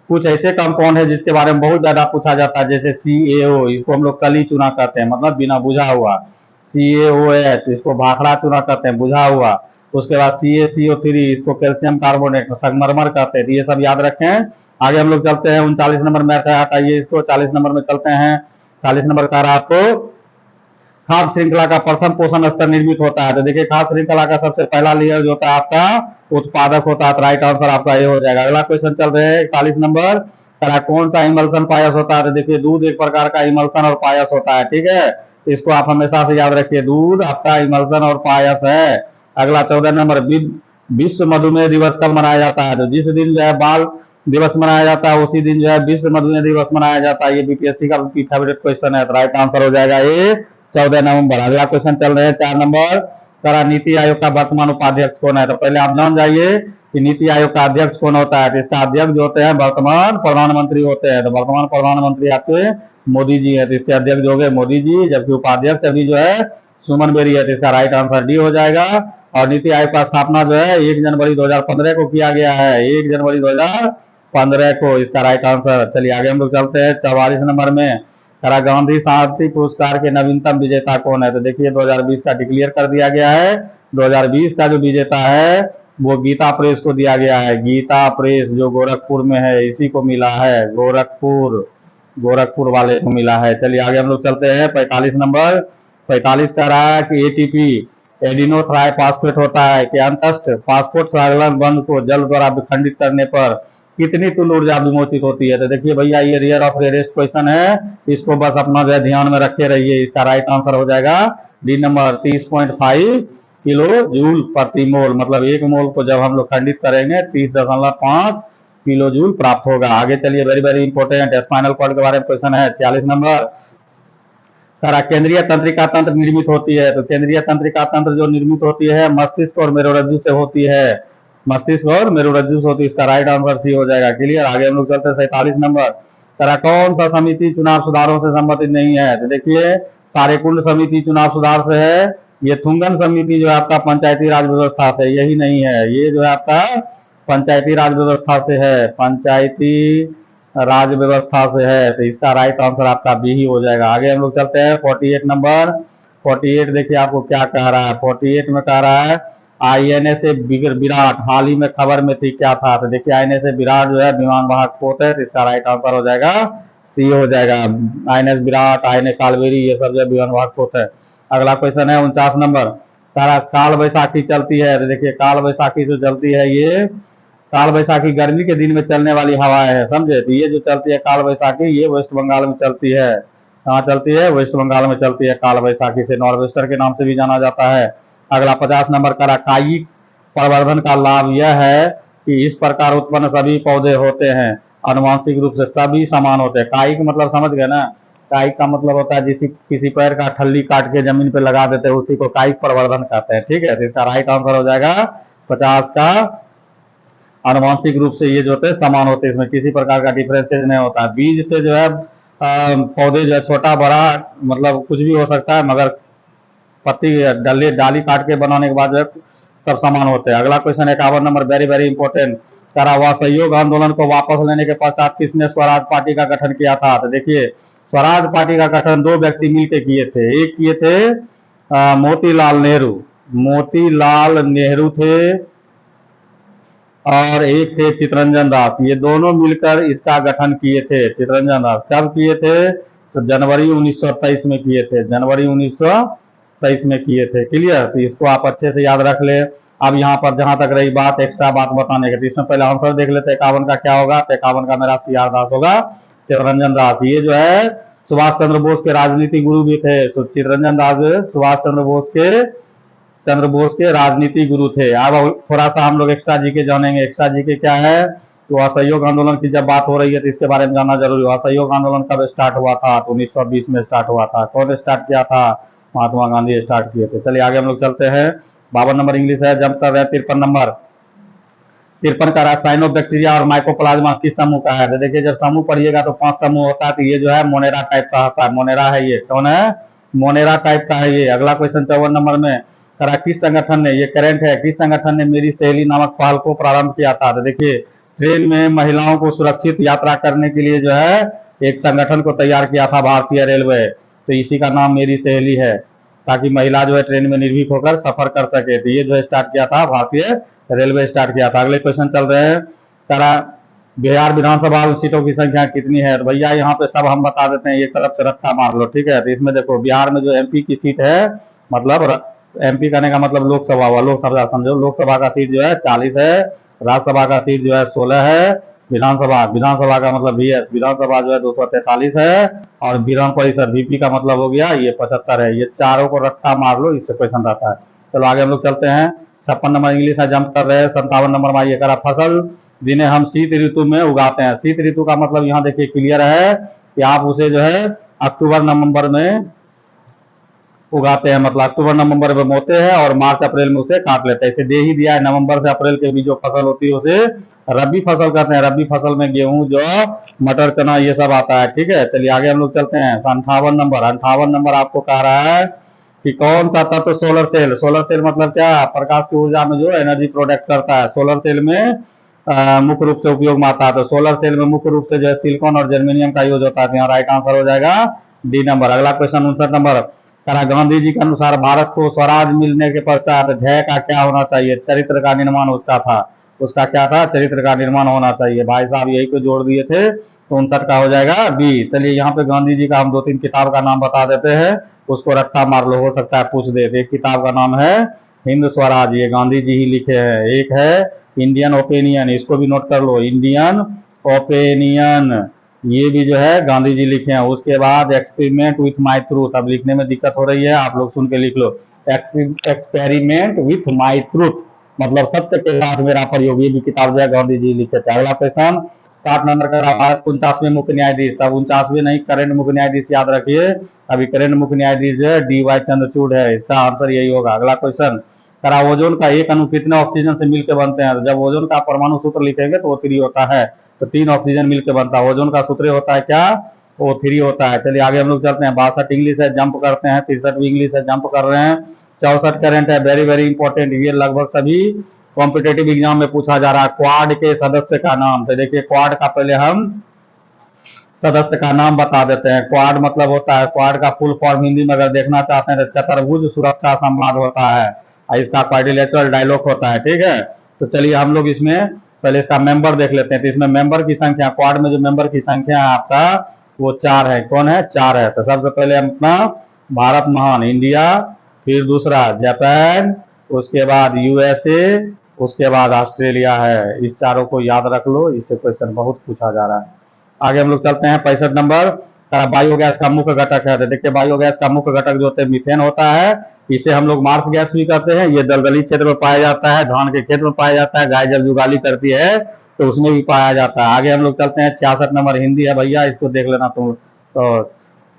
कुछ ऐसे कंपाउंड है जिसके बारे में बहुत ज्यादा पूछा जाता है, जैसे CaO, इसको हम लोग कली चूना कहते हैं, मतलब बिना बुझा हुआ। CaOH, इसको भाखड़ा चूना कहते हैं, बुझा हुआ। उसके बाद CaCO3, इसको कैल्शियम कार्बोनेट संगमरमर कहते हैं। ये सब याद रखें। आगे हम लोग चलते हैं 39 नंबर में हटाइए इसको, 40 नंबर में चलते हैं। 40 नंबर का रहा आपको खाद्य श्रृंखला का प्रथम पोषण स्तर निर्मित होता है। तो देखिए खाद्य श्रृंखला का सबसे पहला लेयर जो होता है आपका उत्पादक होता है। तो राइट आंसर आपका ये हो जाएगा। अगला क्वेश्चन चल रहे हैं 41 नंबर, कौन सा इमल्सन पायस होता है? तो देखिए दूध एक प्रकार का इमल्सन और पायस होता है, ठीक है। इसको आप हमेशा से याद रखिए, दूध आपका इमल्सन और पायस है। अगला 14 नंबर, विश्व मधुमेह दिवस कब मनाया जाता है? तो जिस दिन जो है बाल दिवस मनाया जाता है उसी दिन जो है विश्व मधुमेह दिवस मनाया जाता है। ये बीपीएससी का फेवरेट क्वेश्चन है, तो राइट आंसर हो जाएगा ये 14 नवंबर। अगला क्वेश्चन चल रहे हैं 4 नंबर। सारा नीति आयोग का वर्तमान उपाध्यक्ष कौन है? तो पहले आप जान जाइए कि नीति आयोग का अध्यक्ष कौन होता है। तो इसका अध्यक्ष जो होते हैं वर्तमान प्रधानमंत्री होते हैं। तो वर्तमान प्रधानमंत्री आपके मोदी जी है, तो इसके अध्यक्ष हो गए मोदी जी, जबकि उपाध्यक्ष अभी जो है सुमन बेरी है। तो इसका राइट आंसर डी हो जाएगा। और नीति आयोग का स्थापना जो है 1 जनवरी 2015 को किया गया है, 1 जनवरी 2015 को, इसका राइट आंसर। चलिए आगे हम लोग चलते हैं 44 नंबर में। करा गांधी शांति पुरस्कार के नवीनतम विजेता कौन है? तो देखिए 2020 का डिक्लेयर कर दिया गया है। 2020 का जो विजेता है वो गीता प्रेस को दिया गया है। गीता प्रेस जो गोरखपुर में है इसी को मिला है, गोरखपुर वाले को मिला है। चलिए आगे हम लोग चलते हैं 45 नंबर। 45 का रहा है कि एटीपी एडिनो ट्राइफॉस्फेट होता है कि अंतस्थ फास्फोट संलग्न बंध को जल द्वारा विखंडित करने पर कितनी तुल्य ऊर्जा विमोचित होती है? तो देखिए भैया ये रियर ऑफ रेयरेस्ट क्वेश्चन है, इसको बस अपना जो है ध्यान में रखे रहिए। इसका राइट आंसर हो जाएगा डी नंबर 30.5 किलो जूल प्रति मोल। मतलब 1 मोल को जब हम लोग खंडित करेंगे 30.5 किलो जूल प्राप्त होगा। आगे चलिए, very very important spinal cord के बारे में क्वेश्चन है 46 नंबर। सारा केंद्रीय तंत्रिका तंत्र निर्मित होती है। तो केंद्रीय तंत्रिका तंत्र जो निर्मित होती है मस्तिष्क और मेरुरज्जु से होती है, मस्तिष्क और मेरुरज्जु से होती है। इसका राइट आंसर सी हो जाएगा। क्लियर। आगे हम लोग चलते हैं 47 नंबर। सारा कौन सा समिति चुनाव सुधारों से संबंधित नहीं है? तो देखिए कार्यकुंड समिति चुनाव सुधार से है। ये थुंगन समिति जो है आपका पंचायती राज व्यवस्था से, यही नहीं है, ये जो है आपका पंचायती राज व्यवस्था से है, पंचायती राज व्यवस्था से है। तो इसका राइट आंसर आपका बी ही हो जाएगा। आगे हम लोग चलते हैं 48 नंबर। 48 देखिए आपको क्या कह रहा है। 48 में कह रहा है आईएनएस विराट हाल ही में खबर में थी, क्या था? तो देखिए आईएनएस विराट जो है विमान वाहक पोत है, तो इसका राइट आंसर हो जाएगा सी हो जाएगा। आईएनएस विराट, आईएनएस कालवेरी, ये सब जो विमान वाहक पोत है। अगला क्वेश्चन है 49 नंबर। सारा काल बैसाखी चलती है। तो देखिए काल बैसाखी जो चलती है, ये काल बैसाखी गर्मी के दिन में चलने वाली हवाएं है, समझे? तो ये जो चलती है काल बैसाखी, ये वेस्ट बंगाल में चलती है। कहाँ चलती है? वेस्ट बंगाल में चलती है काल बैसाखी से, नॉर्वेस्टर के नाम से भी जाना जाता है। अगला 50 नंबर का कायिक प्रवर्धन का लाभ यह है कि इस प्रकार उत्पन्न सभी पौधे होते हैं आनुवांशिक रूप से सभी समान होते हैं। कायिक मतलब समझ गए ना? कायिक का मतलब होता है जिस किसी पेड़ का ठल्ली काट के जमीन पे लगा देते हैं, उसी को कायिक प्रवर्धन कहते हैं। ठीक है, तो इसका राइट आंसर हो जाएगा 50 का आनुवांशिक रूप से ये जो होते हैं समान होते हैं, इसमें किसी प्रकार का डिफरेंसेस नहीं होता है। बीज से जो है पौधे जो है छोटा बड़ा मतलब कुछ भी हो सकता है, मगर पत्ती डाली काट के बनाने के बाद जो है सब समान होते हैं। अगला question 51 number, very very important. करा हुआ सहयोग आंदोलन को वापस लेने के पश्चात किसने स्वराज पार्टी का गठन किया था? तो देखिए स्वराज पार्टी का गठन 2 व्यक्ति मिलकर किए थे। एक किए थे मोतीलाल नेहरू थे, और एक थे चितरंजन दास। ये दोनों मिलकर इसका गठन किए थे। चितरंजन दास कब किए थे? तो जनवरी 1923 में किए थे, जनवरी 1923 में किए थे। क्लियर। तो इसको आप अच्छे से याद रख ले। अब यहाँ पर जहां तक रही बात एक्स्ट्रा बात बताने की, इसमें पहले आंसर देख लेते हैं 51 का क्या होगा। तो 51 का मेरा सीआर दास होगा, चितरंजन दास। ये जो है सुभाष चंद्र बोस के राजनीतिक गुरु भी थे। चितरंजन दास सुभाष चंद्र बोस के राजनीति गुरु थे। अब थोड़ा सा हम लोग एक्स्ट्रा जीके जानेंगे। एक्स्ट्रा जीके क्या है? तो असहयोग आंदोलन की जब बात हो रही है तो इसके बारे में जानना जरूरी है। असहयोग आंदोलन कब स्टार्ट हुआ था? तो 1920 में स्टार्ट हुआ था। कौन स्टार्ट किया था? महात्मा गांधी स्टार्ट किए थे। चलिए आगे हम लोग चलते हैं। 52 नंबर इंग्लिश है, जंप कर रहे हैं 53 नंबर। 53 का साइनो बैक्टीरिया और माइकोप्लाज्मा किस समूह का है? तो देखिए जब समूह पढ़िएगा तो 5 समूह होता है, तो ये जो है मोनेरा टाइप का होता है। मोनेरा है, ये कौन है? मोनेरा टाइप का है ये। अगला क्वेश्चन 54 नंबर में करा किस संगठन ने, ये करंट है, किस संगठन ने मेरी सहेली नामक पहल को प्रारंभ किया था? तो देखिए ट्रेन में महिलाओं को सुरक्षित यात्रा करने के लिए जो है एक संगठन को तैयार किया था भारतीय रेलवे, तो इसी का नाम मेरी सहेली है, ताकि महिला जो है ट्रेन में निर्भीक होकर सफर कर सके। तो ये जो है स्टार्ट किया था भारतीय रेलवे स्टार्ट किया था। अगले क्वेश्चन चल रहे हैं। करा बिहार विधानसभा सीटों की संख्या कितनी है? तो भैया यहाँ पे सब हम बता देते हैं, एक तरफ से रट्टा मार लो। ठीक है, तो इसमें देखो बिहार में जो एमपी की सीट है, मतलब एमपी करने का मतलब लोकसभा हुआ, लोकसभा समझो, लोकसभा का सीट जो है 40 है, राज्यसभा का सीट जो है 16 है, विधानसभा का मतलब वीएस विधानसभा जो है 243 है, और विधान परिषद वीपी का मतलब हो गया ये 75 है। ये चारों को रट्टा मार लो, इससे क्वेश्चन रहता है। चलो आगे हम लोग चलते हैं 56 नंबर इंग्लिश है, जंप कर रहे हैं। 57 नंबर में ये करा फसल जिन्हें हम शीत ऋतु में उगाते हैं। शीत ऋतु का मतलब यहाँ देखिए क्लियर है कि आप उसे जो है अक्टूबर नवंबर में उगाते हैं, मतलब अक्टूबर नवंबर में बोते हैं और मार्च अप्रैल में उसे काट लेते हैं। इसे दे ही दिया है, नवंबर से अप्रैल के बीच जो फसल होती है उसे रबी फसल कहते हैं। रबी फसल में गेहूं, जौ, मटर, चना ये सब आता है। ठीक है, चलिए आगे हम लोग चलते हैं। 58 नंबर आपको कह रहा है कि कौन सा तत्व सोलर सेल, सोलर सेल मतलब क्या, प्रकाश की ऊर्जा में जो एनर्जी प्रोडक्ट करता है, सोलर सेल में मुख्य रूप से उपयोग में आता है। तो सोलर सेल में मुख्य रूप से जो है सिलिकॉन और जर्मेनियम का यूज होता है। यहाँ राइट आंसर हो जाएगा डी नंबर। अगला क्वेश्चन 59 नंबर, गांधी जी के अनुसार भारत को स्वराज मिलने के पश्चात ध्येय का क्या होना चाहिए, चरित्र का निर्माण उसका था। उसका क्या था, चरित्र का निर्माण होना चाहिए। भाई साहब यही को जोड़ दिए थे, तो 59 का हो जाएगा बी। चलिए यहाँ पे गांधी जी का हम 2-3 किताब का नाम बता देते हैं, उसको रट्टा मार लो, हो सकता है पूछ दे। एक किताब का नाम है हिंद स्वराज, ये गांधी जी ही लिखे हैं। एक है इंडियन ओपिनियन, इसको भी नोट कर लो, इंडियन ओपिनियन, ये भी जो है गांधी जी लिखे हैं। उसके बाद एक्सपेरिमेंट विथ माई ट्रूथ, अब लिखने में दिक्कत हो रही है, आप लोग सुन के लिख लो, एक्सपेरिमेंट विथ माई ट्रूथ मतलब सत्य के साथ मेरा प्रयोग, ये भी किताब जो है गांधी जी लिखे थे। अगला क्वेश्चन 60 नंबर का, भारत 49वें मुख्य न्यायाधीश, तब 49वें नहीं, करंट मुख्य न्यायाधीश याद रखिए। अभी करंट मुख्य न्यायाधीश जो है डी वाई चंद्रचूड़ है, इसका आंसर यही होगा। अगला क्वेश्चन करा, ओजोन का एक अणु कितने ऑक्सीजन से मिलकर बनते हैं। जब ओजोन का परमाणु सूत्र लिखेंगे तो वो 3 होता है, तो 3 ऑक्सीजन मिलकर बनता है। ओजोन का सूत्र होता है क्या, O3 होता है। चलिए आगे हम लोग चलते हैं। 62 इंग्लिश है, जंप करते हैं। 63 इंग्लिश है, जंप कर रहे हैं। 64 करंट है, वेरी वेरी इंपॉर्टेंट, ये लगभग सभी कॉम्पिटेटिव एग्जाम में पूछा जा रहा है। क्वाड के सदस्य का नाम, तो देखिए क्वाड का पहले हम सदस्य का नाम बता देते हैं। क्वाड मतलब होता है, क्वाड का फुल फॉर्म हिंदी में अगर देखना चाहते हैं तो चतुर्भुज सुरक्षा संवाद होता है, इसका क्वाड्रिलेटरल डायलॉग होता है। ठीक है, तो चलिए हम लोग इसमें पहले इसका मेंबर देख लेते हैं। तो इसमें मेंबर की संख्या, क्वाड में जो मेंबर की संख्या है आपका वो 4 है। कौन है, 4 है। तो सबसे पहले अपना भारत महान, इंडिया, फिर दूसरा जापान, उसके बाद यूएसए, उसके बाद ऑस्ट्रेलिया है। इस चारों को याद रख लो, इससे क्वेश्चन बहुत पूछा जा रहा है। आगे हम लोग चलते हैं। 65 नंबर, बायोगैस का मुख्य घटक है। देखिए बायोगैस का मुख्य घटक जो होता है मीथेन होता है, इसे हम लोग मार्स गैस भी कहते हैं। ये दलदली क्षेत्र में पाया जाता है, धान के खेत में पाया जाता है, गाय जब जुगाली करती है तो उसमें भी पाया जाता है। आगे हम लोग चलते हैं। 66 नंबर हिंदी है भैया, इसको देख लेना तुम। तो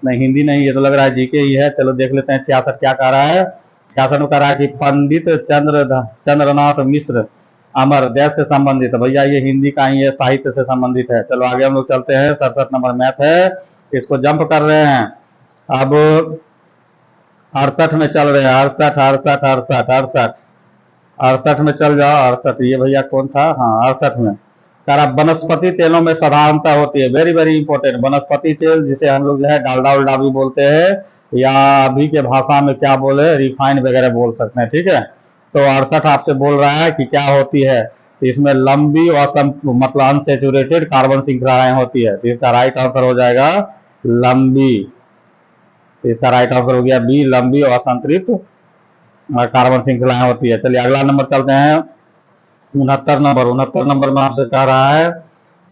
नहीं हिंदी नहीं, ये तो लग रहा है जीके ही है। चलो देख लेते हैं 66 क्या कह रहा है। 66 में कह रहा है कि पंडित चंद्रनाथ मिश्र अमर देश से संबंधित, भैया ये हिंदी का ही है, साहित्य से संबंधित है। चलो आगे हम लोग चलते हैं। 67 नंबर मैथ है, इसको जंप कर रहे हैं। अब 68 में चल रहे हैं। 68 68 68 68 68 में चल जाओ। 68 ये भैया कौन था, हाँ 68 में सारा वनस्पति तेलों में साधारणता होती है, वेरी वेरी इंपॉर्टेंट। वनस्पति तेल जिसे हम लोग जो है डालडा उल्डा भी बोलते हैं, या अभी के भाषा में क्या बोले, रिफाइन वगैरह बोल सकते हैं। ठीक है, तो 68 आपसे बोल रहा है कि क्या होती है, तो इसमें लंबी और मतलब अनसेचुरेटेड कार्बन श्रृंखलाएं होती है। तो इसका राइट आंसर हो जाएगा लंबी। तो इसका राइट आंसर हो गया बी, लंबी और असंतृप्त कार्बन श्रृंखलाएं होती है। चलिए अगला नंबर चलते हैं। 69 नंबर में आपसे कह रहा है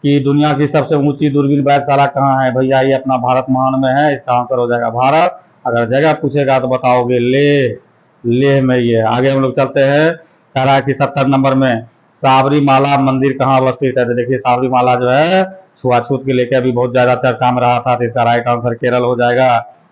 कि दुनिया की सबसे ऊंची दूरबीन वेधशाला कहाँ है। भैया ये अपना भारत महान में है, इसका आंसर हो जाएगा भारत। अगर जगह पूछेगा तो बताओगे लेह, लेह में ये। आगे हम लोग चलते हैं। कह रहा है कि 70 नंबर में साबरीमाला मंदिर कहाँ अवस्थित है। तो देखिए साबरीमाला जो है छुआछूत के लेकर अभी बहुत ज्यादा चर्चा में रहा था, तो इसका राइट आंसर केरल हो जाएगा।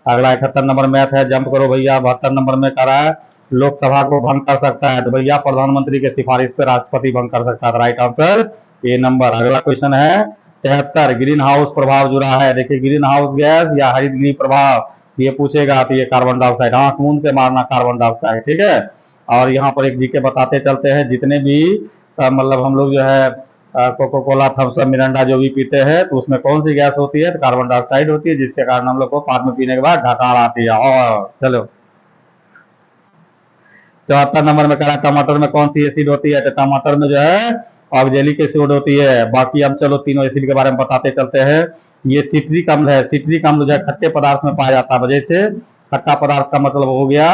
अगला 71 नंबर मैथ है, जंप करो भैया। 72 नंबर में कह रहा है लोकसभा को भंग कर सकता है। तो भैया प्रधानमंत्री के सिफारिश पे राष्ट्रपति भंग कर सकता है। Right answer A number. अगला क्वेश्चन है 73, ग्रीन हाउस प्रभाव जुड़ा है। देखिए ग्रीन हाउस गैस या हरित गृह प्रभाव ये पूछेगा तो ये कार्बन डाइऑक्साइड, आंख मूंद के मारना कार्बन डाइऑक्साइड। ठीक है, और यहाँ पर एक जीके बताते चलते हैं, जितने भी मतलब हम लोग जो है Coca Cola, Thums Up, Mirinda जो भी पीते हैं तो उसमें कौन सी गैस होती है, तो कार्बन डाइऑक्साइड होती है, जिसके कारण हम लोग को बाद में पीने के बाद ढकार आती है। और चलो 74 नंबर में कह रहा टमाटर में कौन सी एसिड होती है। तो टमाटर में जो है ऑक्जेलिक एसिड होती है। बाकी अब चलो तीनों एसिड के बारे में बताते चलते हैं। ये सिट्रिक अम्ल है, सिट्रिक अम्ल जो है खट्टे पदार्थ में पाया जाता है। वजह से खट्टा पदार्थ का मतलब हो गया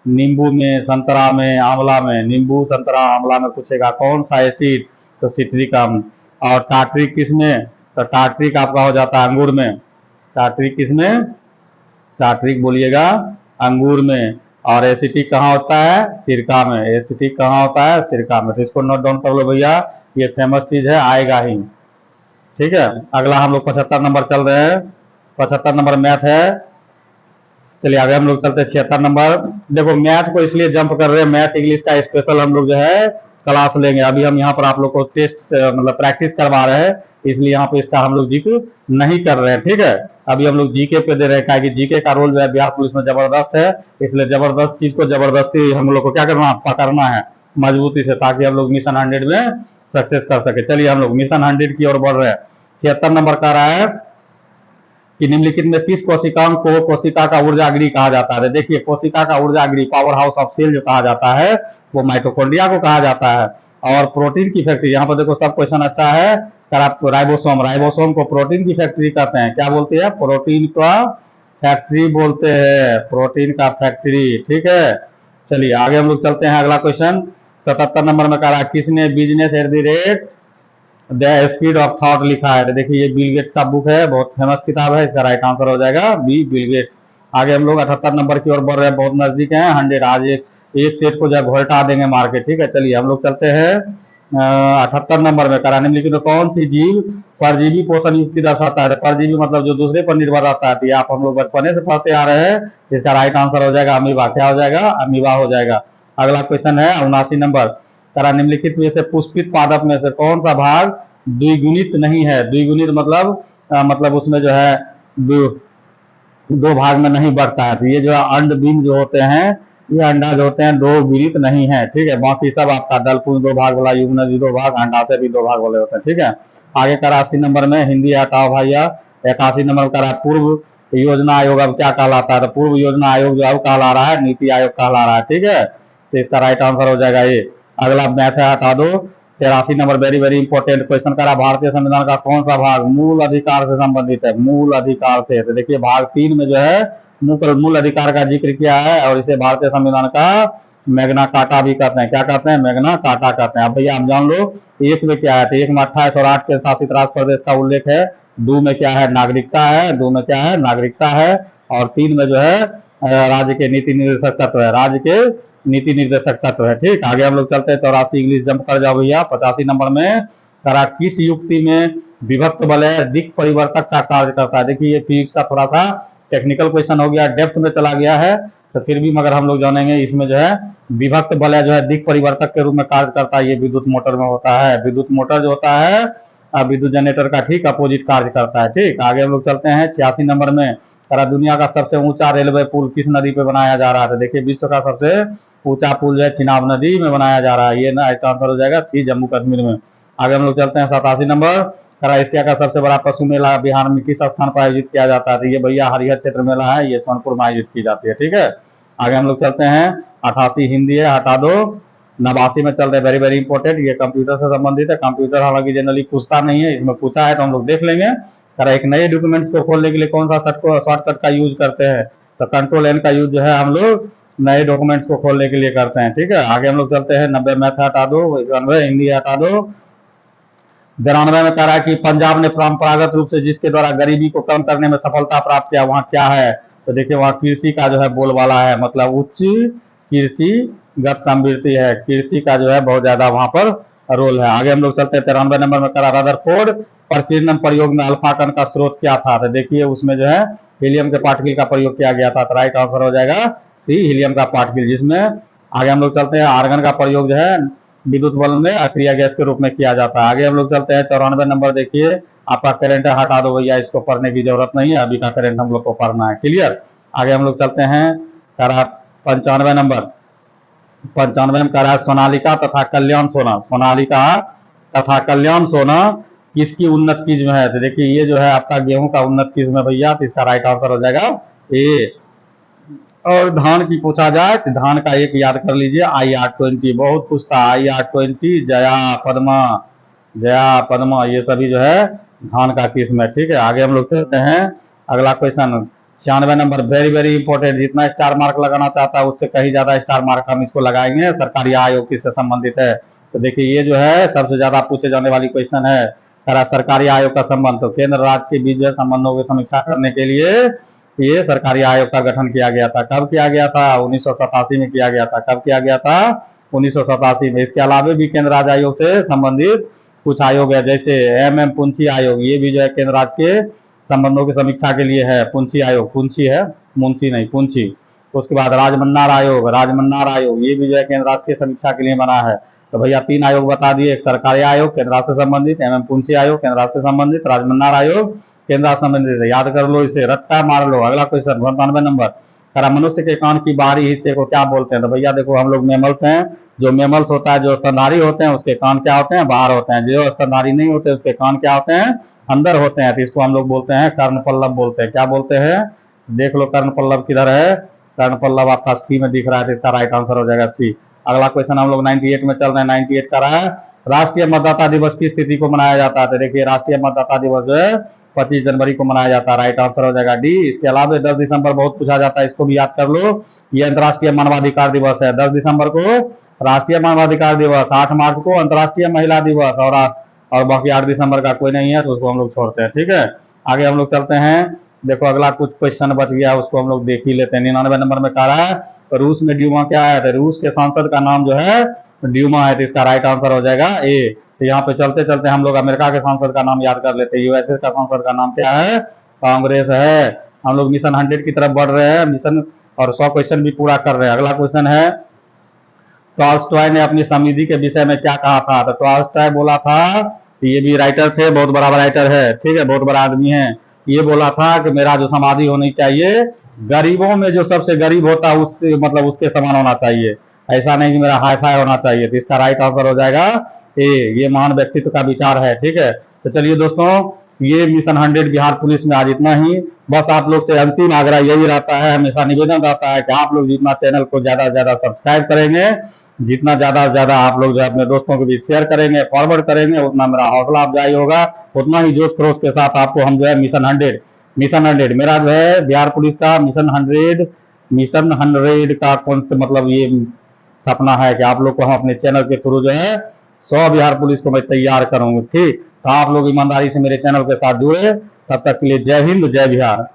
नींबू में, संतरा में, आंवला में। नींबू, संतरा, आंवला में पूछेगा कौन सा एसिड, तो सिट्रिक अम्ल। और टार्ट्रिक किसमें, तो टार्ट्रिक आपका हो जाता है अंगूर में। टार्ट्रिक किसमें, टार्ट्रिक बोलिएगा अंगूर में। और एसिटिक कहाँ होता है? सिरका में। एसिटिक कहाँ होता है? सिरका में। तो इसको नोट डाउन कर लो भैया, ये फेमस चीज है, आएगा ही। ठीक है, अगला हम लोग 75 नंबर चल रहे हैं। 75 नंबर मैथ है। चलिए आगे हम लोग चलते हैं 76 नंबर। देखो मैथ को इसलिए जंप कर रहे हैं, मैथ इंग्लिश का स्पेशल हम लोग जो है क्लास लेंगे। अभी हम यहाँ पर आप लोग को टेस्ट मतलब प्रैक्टिस करवा रहे हैं, इसलिए यहाँ पे इसका हम लोग जिक्र नहीं कर रहे हैं। ठीक है, अभी हम लोग जीके पे दे रहे हैं, कि जीके का रोल जो है बिहार पुलिस में जबरदस्त है, इसलिए जबरदस्त चीज को जबरदस्ती हम लोग को क्या करना, पकड़ना है मजबूती से, ताकि हम लोग मिशन 100 में सक्सेस कर सके। चलिए हम लोग मिशन 100 की ओर बढ़ रहे हैं। 76 नंबर का रहा है कि निम्नलिखित में किस कोशिकांग को कोशिका का ऊर्जागृह कहा जाता है? देखिए कोशिका का ऊर्जागृह, पावर हाउस ऑफ सेल जो कहा जाता है, वो माइटोकॉन्ड्रिया को कहा जाता है। और प्रोटीन की फैक्ट्री, यहाँ पर देखो सब क्वेश्चन अच्छा है। सर आप राइबोसोम, राइबोसोम को प्रोटीन की फैक्ट्री कहते हैं। क्या बोलते हैं? प्रोटीन का फैक्ट्री बोलते हैं, प्रोटीन का फैक्ट्री। ठीक है, चलिए आगे हम लोग चलते हैं। अगला क्वेश्चन 77 नंबर में कह रहा है किसने business at the rate the speed of thought लिखा है? तो देखिए ये बिल गेट्स का बुक है, बहुत फेमस किताब है, इसका राइट आंसर हो जाएगा बी, बिल गेट्स। आगे हम लोग 78 नंबर की ओर बढ़ रहे हैं, बहुत नजदीक है 100। आज एक सेट को जब घोल्टा देंगे मार के। ठीक है, चलिए हम लोग चलते हैं 78 नंबर में। कराने में लिखिए कौन सी जीव परजीवी पोषण युक्ति दर्शाता है? परजीवी मतलब जो दूसरे पर निर्भर रहता है, आप हम लोग बचपने से पढ़ते आ रहे हैं, इसका राइट आंसर हो जाएगा अमीबा। क्या हो जाएगा? अमीबा हो जाएगा। अगला क्वेश्चन है 79 नंबर। करा निम्नलिखित में से पुष्पित पादप में से कौन सा भाग द्विगुणित नहीं है? द्विगुणित मतलब उसमें जो है दो भाग में नहीं बढ़ता है। तो ये जो अंड बीन जो होते हैं, ये अंडा जो होते हैं दो गुणित नहीं है। ठीक है, बाकी सब आपका दलपुंज 2 भाग वाला, युग्मनज भी 2 भाग, अंडा से भी 2 भाग वाले होते हैं। ठीक है, आगे का 80 नंबर में हिंदी हटाओ भैया। 81 नंबर का पूर्व योजना आयोग अब क्या कहलाता है? तो पूर्व योजना आयोग जो अब कहला रहा है नीति आयोग कहला रहा है। ठीक है, तो इसका राइट आंसर हो जाएगा ये। अगला मैथ है, हटा दो। 83 number very very important question करा, भारतीय संविधान का कौन सा भाग मूल अधिकार से संबंधित है? मूल अधिकार से। तो देखिए भाग 3 में जो है मूल अधिकार का जिक्र किया है, और इसे भारतीय संविधान का मैग्ना कार्टा भी कहते हैं। क्या कहते हैं? मैग्ना कार्टा कहते हैं। अब भैया हम जान लो एक में क्या है। तो एक में 28 और 8 के शासित राज्य प्रदेश का उल्लेख है। 2 में क्या है? नागरिकता है। 2 में क्या है? नागरिकता है। और 3 में जो है राज्य के नीति निर्देशक तत्व है, राज्य के नीति निर्देशक तत्व है। ठीक, आगे हम लोग चलते हैं 84। इंग्लिश जंप कर जाओ भैया। 85 नंबर में करा किस युक्ति में विभक्त वलय दिक् परिवर्तक का कार्य करता है? देखिए ये फिजिक्स का थोड़ा सा टेक्निकल क्वेश्चन हो गया, डेप्थ में चला गया है, तो फिर भी मगर हम लोग जानेंगे। इसमें जो है विभक्त वलय जो है दिक् परिवर्तक के रूप में कार्य करता है, ये विद्युत मोटर में होता है। विद्युत मोटर जो होता है विद्युत जनरेटर का ठीक अपोजिट कार्य करता है। ठीक, आगे हम लोग चलते हैं 86 नंबर में। सारा दुनिया का सबसे ऊंचा रेलवे पुल किस नदी पे बनाया जा रहा है? तो देखिए विश्व का सबसे ऊंचा पुल जो है चिनाब नदी में बनाया जा रहा है। ये ना इसका आंसर हो जाएगा सी, जम्मू कश्मीर में। आगे हम लोग चलते हैं 87 नंबर। सारा एशिया का सबसे बड़ा पशु मेला बिहार में किस स्थान पर आयोजित किया जाता है? तो ये भैया हरिहर क्षेत्र मेला है, ये सोनपुर में आयोजित की जाती है। ठीक है, आगे हम लोग चलते हैं 88 हिंदी है, हटा दो। 89 में चल रहे वेरी वेरी इंपॉर्टेंट, ये कंप्यूटर से संबंधित है। कंप्यूटर हालांकि जनरली पूछता नहीं है, इसमें पूछा है तो हम लोग देख लेंगे। सर एक नए डॉक्यूमेंट्स को खोलने के लिए कौन सा शॉर्टकट का यूज करते हैं? तो कंट्रोल एन का यूज जो है हम लोग नए डॉक्यूमेंट्स को खोलने के लिए करते हैं। ठीक है, आगे हम लोग चलते हैं 90 मैथ हटा दो, 91 हिंदी हटा दो। 92 में कह रहा है कि पंजाब ने परंपरागत रूप से जिसके द्वारा गरीबी को कम करने में सफलता प्राप्त किया, वहां क्या है? तो देखिए वहां कृषि का जो है बोलबाला है, मतलब उच्च कृषिगत समृद्धि है। कृषि का जो है बहुत ज्यादा वहां पर रोल है। आगे हम लोग चलते हैं 93 नंबर में करा रदरफोर्ड प्रकीर्णन प्रयोग में अल्फा कण का स्रोत क्या था? तो देखिए उसमें जो है हीलियम के पार्टिकल का प्रयोग किया गया था। तो राइट आंसर हो जाएगा सी, हीलियम का पार्टिकल। जिसमें आगे हम लोग चलते हैं आर्गन का प्रयोग जो है विद्युत बल में अक्रिया गैस के रूप में किया जाता है। आगे हम लोग चलते हैं 94 नंबर। देखिए आपका करंट हटा दो भैया, इसको पढ़ने की जरूरत नहीं है, अभी का करंट हम लोग को पढ़ना है। क्लियर, आगे हम लोग चलते हैं 95 नंबर। 95 में कह रहा है सोनालिका तथा कल्याण सोना, सोनालिका तथा कल्याण सोना किसकी उन्नत किस्म है? तो देखिए ये जो है आपका गेहूं का उन्नत किस्म है भैया, तो इसका राइट आंसर हो जाएगा ए। और धान की पूछा जाए तो धान का एक याद कर लीजिए, IR-20, बहुत पूछता है IR-20, जया पद्मा, जया पद्मा, ये सभी जो है धान का किस्म है। ठीक है, आगे हम लोग चलते हैं अगला question 96 number, very very important. जितना स्टार मार्क लगाना चाहता है उससे कहीं ज्यादा स्टार मार्क हम इसको लगाएंगे। सरकारी आयोग किससे संबंधित है? तो देखिए ये जो है सबसे ज्यादा पूछे जाने वाली क्वेश्चन है। सरकारी आयोग का संबंध, तो केंद्र राज्य के बीच संबंधों की समीक्षा करने के लिए ये सरकारी आयोग का गठन किया गया था। कब किया गया था? 1987 में किया गया था। कब किया गया था? 1987 में। इसके अलावा भी केंद्र राज्य आयोग से संबंधित कुछ आयोग है, जैसे पुंछी आयोग, ये भी जो है केंद्र राज्य के संबंधों की समीक्षा के लिए है। पुंछी आयोग, पुंछी है, मुंशी नहीं, पुंछी। उसके बाद राजमन्नार आयोग, राजमन्नार आयोग, ये भी जो है केंद्र राज्य की समीक्षा के लिए बना है। तो भैया 3 आयोग बता दिए, एक सरकारी आयोग केंद्र राज्य से संबंधित, पुंछी आयोग केंद्र राज्य से संबंधित, राजमन्नार आयोग केंद्र राज्य संबंधित। याद कर लो इसे, रट्टा मार लो। अगला क्वेश्चन 95 नंबर, करा मनुष्य के कान की बाहरी हिस्से को क्या बोलते हैं? तो भैया देखो, हम लोग मेमल्स हैं, जो मेमल्स होता है, जो स्तनधारी होते हैं, उसके कान क्या होते हैं? बाहर होते हैं। जो स्तनधारी नहीं होते, उसके कान क्या होते हैं? अंदर होते हैं। तो इसको हम लोग बोलते हैं कर्णपल्लव बोलते हैं। क्या बोलते हैं? देख लो कर्णपल्लव किधर है। कर्णपल्लव आपका सी में दिख रहा है, तो इसका राइट आंसर हो जाएगा सी। अगला क्वेश्चन हम लोग 98 में चल रहे हैं। 98 का रहा है, राष्ट्रीय मतदाता दिवस किस तिथि को मनाया जाता है? तो देखिए, राष्ट्रीय मतदाता दिवस जो है 25 जनवरी को मनाया जाता है। राइट आंसर हो जाएगा डी। इसके अलावा 10 दिसंबर बहुत पूछा जाता है, इसको भी याद कर लो। ये अंतर्राष्ट्रीय मानवाधिकार दिवस है। 10 दिसंबर को राष्ट्रीय मानवाधिकार दिवस, 8 मार्च को अंतर्राष्ट्रीय महिला दिवस, और बाकी 8 दिसंबर का कोई नहीं है, तो उसको हम लोग छोड़ते हैं। ठीक है, आगे हम लोग चलते हैं। देखो, अगला कुछ क्वेश्चन बच गया, उसको हम लोग देख ही लेते हैं। 99 नंबर में कह रहा है, तो रूस में ड्यूमा क्या है? तो रूस के सांसद का नाम जो है ड्यूमा है। तो इसका राइट आंसर हो जाएगा ए। तो यहाँ पे चलते चलते हम लोग अमेरिका के सांसद का नाम याद कर लेते हैं। यूएसए का सांसद का नाम क्या है? कांग्रेस है। हम लोग मिशन 100 की तरफ बढ़ रहे हैं, मिशन, और 100 क्वेश्चन भी पूरा कर रहे हैं। अगला क्वेश्चन है, टॉल्स्टॉय ने अपनी समृद्धि के विषय में क्या कहा था? तो टॉल्स्टॉय बोला था, ये भी राइटर थे, बहुत बड़ा राइटर है, ठीक है, बहुत बड़ा आदमी है। ये बोला था कि मेरा जो समाधि होनी चाहिए, गरीबों में जो सबसे गरीब होता है उससे, मतलब उसके समान होना चाहिए, ऐसा नहीं कि मेरा हाई फाई होना चाहिए। तो इसका राइट आंसर हो जाएगा ए। ये महान व्यक्तित्व का विचार है। ठीक है, तो चलिए दोस्तों, ये मिशन 100 बिहार पुलिस में आज इतना ही। बस आप लोग से अंतिम आग्रह यही रहता है, हमेशा निवेदन रहता है कि आप लोग जितना चैनल को ज्यादा से ज्यादा सब्सक्राइब करेंगे, जितना ज्यादा से ज्यादा आप लोग जो अपने दोस्तों को भी शेयर करेंगे, फॉरवर्ड करेंगे, उतना मेरा हौसला अफजाई होगा, उतना ही जोश खरोश के साथ आपको हम जो है मिशन 100 मेरा जो है बिहार पुलिस का मिशन 100 का कौन से, मतलब ये सपना है कि आप लोग को हम अपने चैनल के थ्रू जो है 100 बिहार पुलिस को मैं तैयार करूंगा। ठीक, तो आप लोग ईमानदारी से मेरे चैनल के साथ जुड़े। तब तक के लिए जय हिंद, जय बिहार।